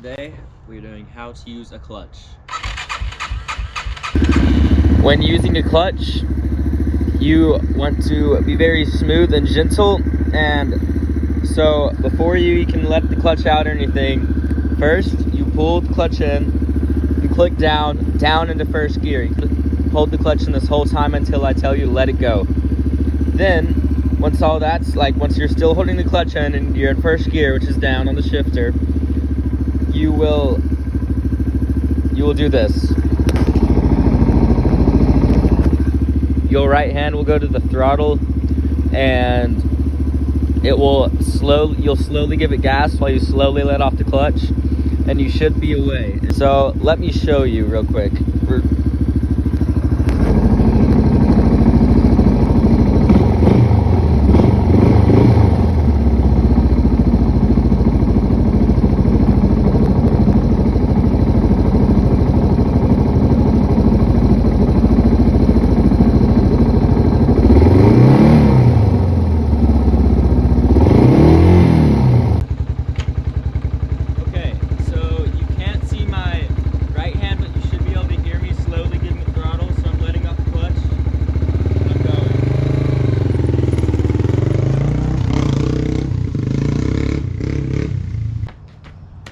Today we're doing how to use a clutch. When using a clutch, you want to be very smooth and gentle, and so before you can let the clutch out or anything, first you pull the clutch in, you click down into first gear. You hold the clutch in this whole time until I tell you to let it go. Then once you're still holding the clutch in and you're in first gear, which is down on the shifter, you will do this. Your right hand will go to the throttle, and you'll slowly give it gas while you slowly let off the clutch, and you should be away. So let me show you real quick.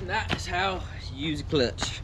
That is how you use a clutch.